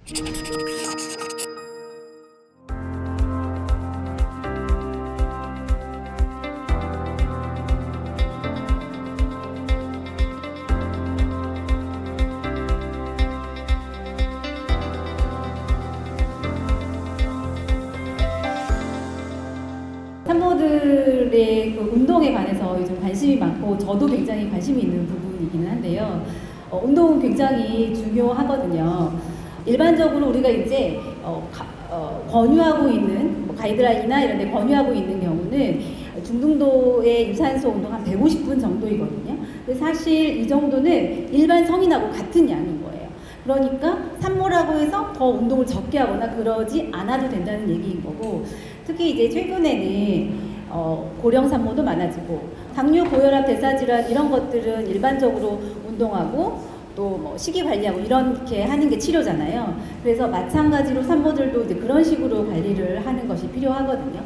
산모들의 그 운동에 관해서 요즘 관심이 많고 저도 굉장히 관심이 있는 부분이기는 한데요. 운동은 굉장히 중요하거든요. 일반적으로 우리가 이제 권유하고 있는 가이드라인이나 이런 데 권유하고 있는 경우는 중등도의 유산소 운동 한 150분 정도이거든요. 근데 사실 이 정도는 일반 성인하고 같은 양인 거예요. 그러니까 산모라고 해서 더 운동을 적게 하거나 그러지 않아도 된다는 얘기인 거고, 특히 이제 최근에는 고령 산모도 많아지고 당뇨, 고혈압, 대사질환 이런 것들은 일반적으로 운동하고 또 뭐 식이 관리하고 이렇게 하는 게 치료잖아요. 그래서 마찬가지로 산모들도 이제 그런 식으로 관리를 하는 것이 필요하거든요.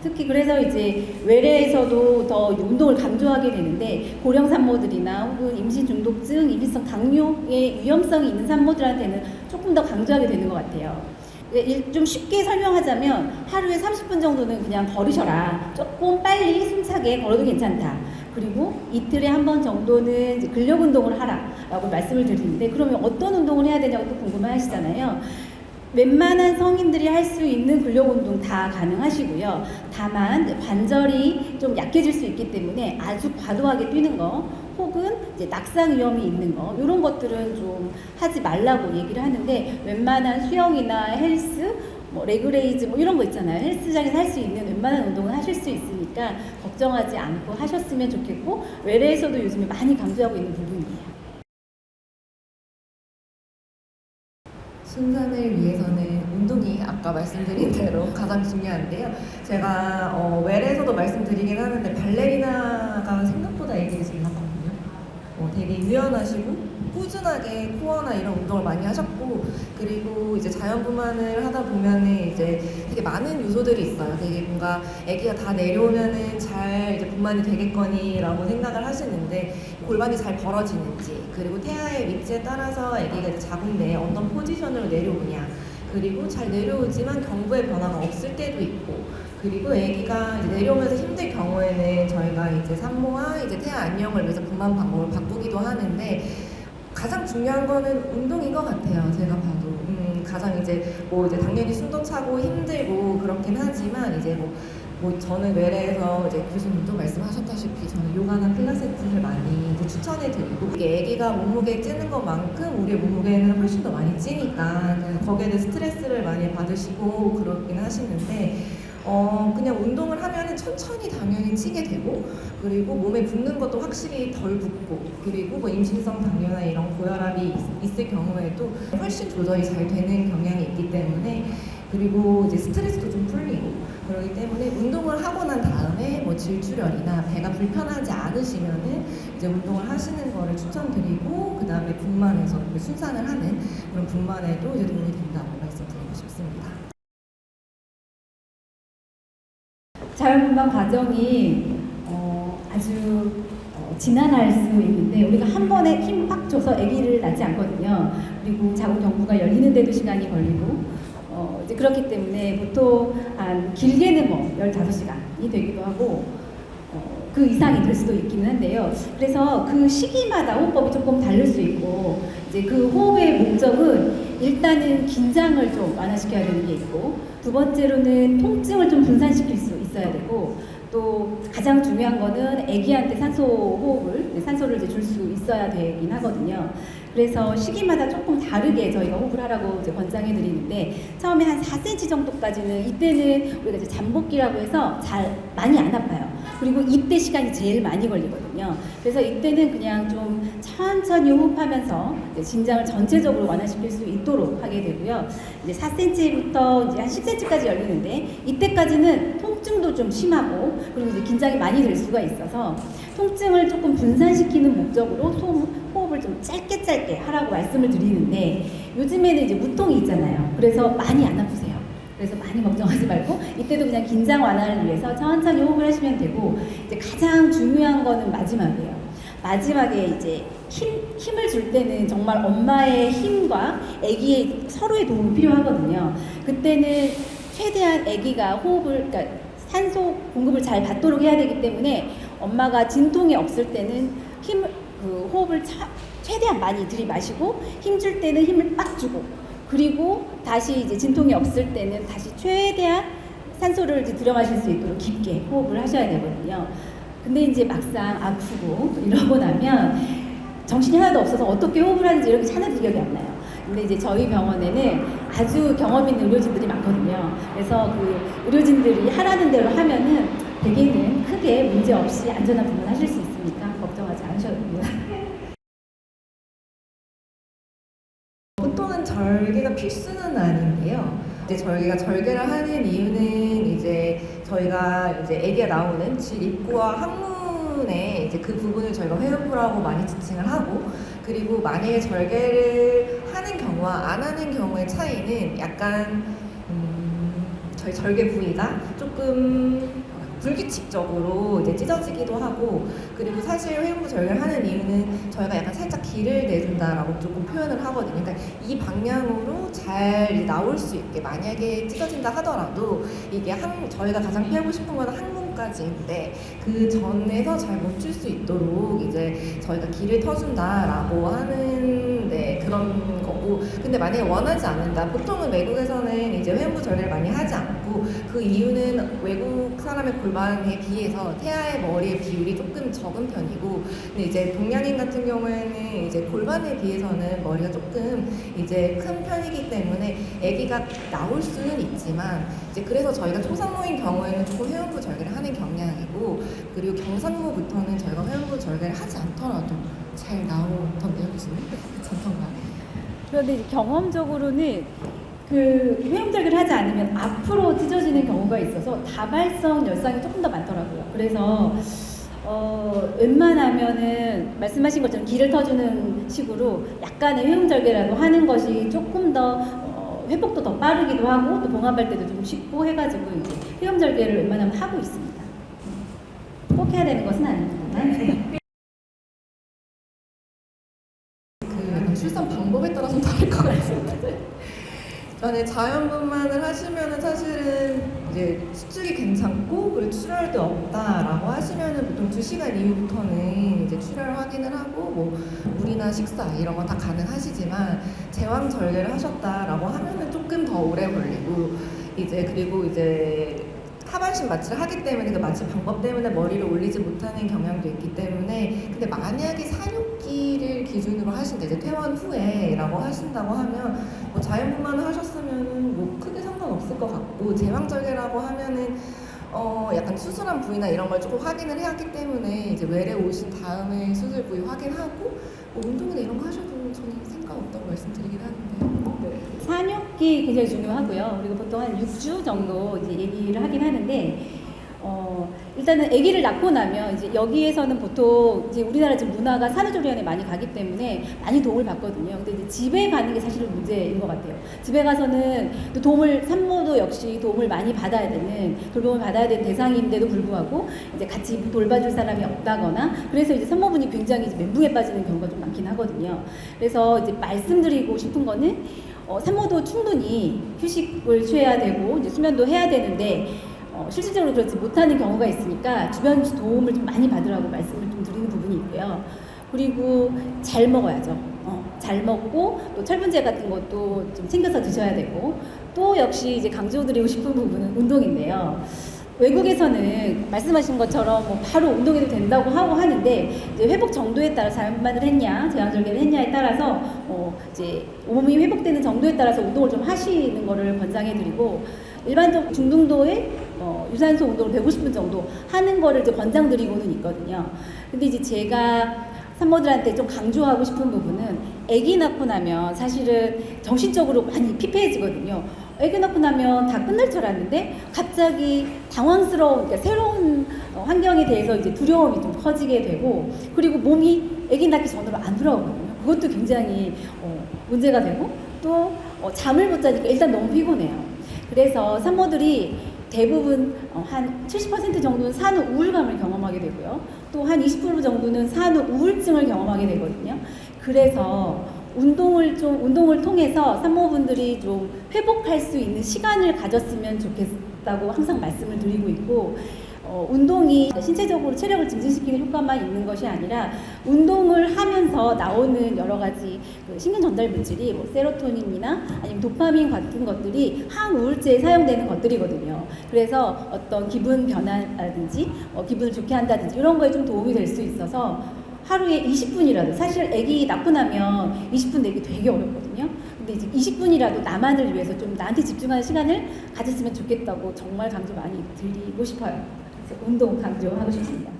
특히 그래서 이제 외래에서도 더 운동을 강조하게 되는데, 고령 산모들이나 혹은 임신 중독증, 임신성 당뇨의 위험성이 있는 산모들한테는 조금 더 강조하게 되는 것 같아요. 좀 쉽게 설명하자면 하루에 30분 정도는 그냥 걸으셔라. 조금 빨리 숨차게 걸어도 괜찮다. 그리고 이틀에 한 번 정도는 이제 근력 운동을 하라 라고 말씀을 드리는데, 그러면 어떤 운동을 해야 되냐고 또 궁금해 하시잖아요. 웬만한 성인들이 할 수 있는 근력 운동 다 가능하시고요. 다만 관절이 좀 약해질 수 있기 때문에 아주 과도하게 뛰는 거, 혹은 이제 낙상 위험이 있는 거, 이런 것들은 좀 하지 말라고 얘기를 하는데, 웬만한 수영이나 헬스, 레그레이즈 이런 거 있잖아요. 헬스장에서 할 수 있는 웬만한 운동은 하실 수 있으니까 걱정하지 않고 하셨으면 좋겠고, 외래에서도 요즘에 많이 강조하고 있는 부분이에요. 순산을 위해서는 운동이 아까 말씀드린 대로 가장 중요한데요. 제가 외래에서도 말씀드리긴 하는데 발레리나가 생각보다 애들이 제일 많거든요. 되게 유연하시고 꾸준하게 코어나 이런 운동을 많이 하셨고, 그리고 이제 자연분만을 하다 보면은 이제 되게 많은 요소들이 있어요. 되게 뭔가 아기가 다 내려오면은 잘 이제 분만이 되겠거니라고 생각을 하시는데, 골반이 잘 벌어지는지, 그리고 태아의 위치에 따라서 아기가 이제 자궁내에 어떤 포지션으로 내려오냐, 그리고 잘 내려오지만 경부의 변화가 없을 때도 있고, 그리고 아기가 이제 내려오면서 힘들 경우에는 저희가 이제 산모와 이제 태아 안녕을 위해서 분만 방법을 바꾸기도 하는데, 가장 중요한 거는 운동인 것 같아요. 제가 봐도 가장 이제 이제 당연히 숨도 차고 힘들고 그렇긴 하지만, 이제 저는 외래에서 이제 교수님도 말씀하셨다시피 저는 요가나 필라테스를 많이 이제 추천해드리고, 이게 아기가 몸무게 찌는 것만큼 우리의 몸무게는 훨씬 더 많이 찌니까 거기에 대해 스트레스를 많이 받으시고 그러긴 하시는데, 그냥 운동을 하면은 천천히 당연히 찌게 되고, 그리고 몸에 붓는 것도 확실히 덜 붓고, 그리고 임신성 당뇨나 이런 고혈압이 있을 경우에도 훨씬 조절이 잘 되는 경향이 있기 때문에, 그리고 이제 스트레스도 좀 풀리고 그러기 때문에 운동을 하고 난 다음에 질출혈이나 배가 불편하지 않으시면은 이제 운동을 하시는 거를 추천드리고, 그 다음에 분만해서 순산을 하는 그런 분만에도 이제 도움이 된다고 말씀드리고 싶습니다. 자연분만 과정이 아주 지난할 수 있는데, 우리가 한 번에 힘 팍 줘서 아기를 낳지 않거든요. 그리고 자궁 경부가 열리는데도 시간이 걸리고, 이제 그렇기 때문에 보통 한 길게는 15시간이 되기도 하고 그 이상이 될 수도 있기는 한데요. 그래서 그 시기마다 호흡법이 조금 다를 수 있고, 이제 그 호흡의 목적은 일단은 긴장을 좀 완화시켜야 되는 게 있고, 두 번째로는 통증을 좀 분산시킬 수 있어야 되고, 또 가장 중요한 거는 아기한테 산소를 이제 줄 수 있어야 되긴 하거든요. 그래서 시기마다 조금 다르게 저희가 호흡을 하라고 이제 권장해 드리는데, 처음에 한 4cm 정도까지는, 이때는 우리가 이제 잠복기라고 해서 많이 안 아파요. 그리고 이때 시간이 제일 많이 걸리거든요. 그래서 이때는 그냥 좀 천천히 호흡하면서 진장을 전체적으로 완화시킬 수 있도록 하게 되고요. 이제 4cm부터 이제 한 10cm까지 열리는데, 이때까지는 통증도 좀 심하고, 그리고 이제 긴장이 많이 될 수가 있어서 통증을 조금 분산시키는 목적으로 호흡을 좀 짧게 하라고 말씀을 드리는데, 요즘에는 이제 무통이 있잖아요. 그래서 많이 안 아프세요. 그래서 많이 걱정하지 말고 이때도 그냥 긴장 완화를 위해서 천천히 호흡을 하시면 되고, 이제 가장 중요한 거는 마지막이에요. 마지막에 이제 힘을 줄 때는 정말 엄마의 힘과 아기의 서로의 도움이 필요하거든요. 그때는 최대한 아기가 호흡을, 그러니까 산소 공급을 잘 받도록 해야 되기 때문에 엄마가 진통이 없을 때는 호흡을 최대한 많이 들이마시고 힘줄 때는 힘을 빡 주고, 그리고 다시 이제 진통이 없을 때는 다시 최대한 산소를 이제 들여마실 수 있도록 깊게 호흡을 하셔야 되거든요. 근데 이제 막상 아프고 이러고 나면 정신이 하나도 없어서 어떻게 호흡을 하는지 이렇게 찾는 기억이 안 나요. 근데 이제 저희 병원에는 아주 경험 있는 의료진들이 많거든요. 그래서 그 의료진들이 하라는 대로 하면은 대개는 크게 문제 없이 안전한 부분 하실 수 있으니까 걱정하지 않으셔도 됩니다. 보통은 절개가 필수는 아닌데요. 이제 저희가 절개를 하는 이유는 이제 저희가 이제 아기가 나오는 질 입구와 항문에 이제 그 부분을 저희가 회음부라고 많이 지칭을 하고, 그리고 만약에 절개를 하는 경우와 안 하는 경우의 차이는 약간 저희 절개 부위가 조금 불규칙적으로 이제 찢어지기도 하고, 그리고 사실 회음부 절개를 하는 이유는 저희가 약간 살짝 기를 내준다라고 조금 표현을 하거든요. 그러니까 이 방향으로 잘 나올 수 있게, 만약에 찢어진다 하더라도 이게 저희가 가장 피하고 싶은 건 항문까지인데 그 전에서 잘 멈출 수 있도록 이제 저희가 기를 터준다라고 하는 그런 거고, 근데 만약에 원하지 않는다, 보통은 외국에서는 이제 회음부 절개를 많이 하지 않고, 그 이유는 외국 사람의 골반에 비해서 태아의 머리의 비율이 조금 적은 편이고, 근데 이제 동양인 같은 경우에는 이제 골반에 비해서는 머리가 조금 이제 큰 편이기 때문에 아기가 나올 수는 있지만, 이제 그래서 저희가 초산모인 경우에는 조금 회음부 절개를 하는 경향이고, 그리고 경산모부터는 저희가 회음부 절개를 하지 않더라도 잘 나오던데요, 교수님? 전통가. 그런데 이제 경험적으로는 그 회음절개를 하지 않으면 앞으로 찢어지는 경우가 있어서 다발성 열상이 조금 더 많더라고요. 그래서 웬만하면은 말씀하신 것처럼 기를 터주는 식으로 약간의 회음절개라도 하는 것이 조금 더 회복도 더 빠르기도 하고, 또 봉합할 때도 좀 쉽고 해가지고 이제 회음절개를 웬만하면 하고 있습니다. 꼭 해야 되는 것은 아닙니다만. 출산 방법에 따라 좀 다를 것 같은데, 저는 자연분만을 하시면은 사실은 이제 수축이 괜찮고 그리고 출혈도 없다라고 하시면은 보통 2시간 이후부터는 이제 출혈 확인을 하고 뭐 물이나 식사 이런 거 다 가능하시지만, 제왕 절개를 하셨다라고 하면은 조금 더 오래 걸리고, 이제 그리고 이제 하반신 마취를 하기 때문에 그 마취 방법 때문에 머리를 올리지 못하는 경향도 있기 때문에, 근데 만약에 산육기를 기준으로 하신다, 이제 퇴원 후에라고 하신다고 하면 뭐 자연분만을 하셨으면은 뭐 크게 상관없을 것 같고, 제왕절개라고 하면은 약간 수술한 부위나 이런 걸 조금 확인을 해야 하기 때문에 이제 외래 오신 다음에 수술 부위 확인하고 뭐 운동이나 이런 거 하셔도 저는 상관없다고 말씀드리긴 하는데. 네. 산육기 굉장히 중요하고요. 그리고 보통 한 6주 정도 이제 얘기를 하긴 하는데, 일단은 아기를 낳고 나면 이제 여기에서는 보통 이제 우리나라 지금 문화가 산후조리원에 많이 가기 때문에 많이 도움을 받거든요. 근데 이제 집에 가는 게 사실은 문제인 것 같아요. 집에 가서는 또 산모도 역시 도움을 많이 받아야 되는, 돌봄을 받아야 되는 대상인데도 불구하고 이제 같이 돌봐줄 사람이 없다거나, 그래서 이제 산모분이 굉장히 이제 멘붕에 빠지는 경우가 좀 많긴 하거든요. 그래서 이제 말씀드리고 싶은 거는, 산모도 충분히 휴식을 취해야 되고 이제 수면도 해야 되는데, 실질적으로 그렇지 못하는 경우가 있으니까 주변 도움을 좀 많이 받으라고 말씀을 좀 드리는 부분이 있고요. 그리고 잘 먹어야죠. 잘 먹고 또 철분제 같은 것도 좀 챙겨서 드셔야 되고, 또 역시 이제 강조드리고 싶은 부분은 운동인데요. 외국에서는 말씀하신 것처럼 뭐 바로 운동해도 된다고 하고 하는데, 이제 회복 정도에 따라 자연분만을 했냐, 제왕절개를 했냐에 따라서 이제 몸이 회복되는 정도에 따라서 운동을 좀 하시는 거를 권장해드리고, 일반적 중등도의 유산소 운동을 150분 정도 하는 거를 이제 권장드리고는 있거든요. 근데 이제 제가 산모들한테 좀 강조하고 싶은 부분은, 아기 낳고 나면 사실은 정신적으로 많이 피폐해지거든요. 아기 낳고 나면 다 끝날 줄 알았는데 갑자기 당황스러운, 그러니까 새로운 환경에 대해서 이제 두려움이 좀 커지게 되고, 그리고 몸이 아기 낳기 전으로 안 돌아오거든요. 그것도 굉장히 문제가 되고, 또 잠을 못 자니까 일단 너무 피곤해요. 그래서 산모들이 대부분 한 70% 정도는 산후 우울감을 경험하게 되고요. 또 한 20% 정도는 산후 우울증을 경험하게 되거든요. 그래서 운동을 통해서 산모분들이 좀 회복할 수 있는 시간을 가졌으면 좋겠다고 항상 말씀을 드리고 있고, 운동이 신체적으로 체력을 증진시키는 효과만 있는 것이 아니라 운동을 하면서 나오는 여러 가지 그 신경 전달 물질이 뭐 세로토닌이나 아니면 도파민 같은 것들이 항우울제에 사용되는 것들이거든요. 그래서 어떤 기분 변화라든지 기분을 좋게 한다든지 이런 거에 좀 도움이 될 수 있어서 하루에 20분이라도, 사실 아기 낳고 나면 20분 내기 되게 어렵거든요. 근데 이제 20분이라도 나만을 위해서 좀 나한테 집중하는 시간을 가졌으면 좋겠다고 정말 강조 많이 드리고 싶어요. 그래서 운동 강조하고 싶습니다.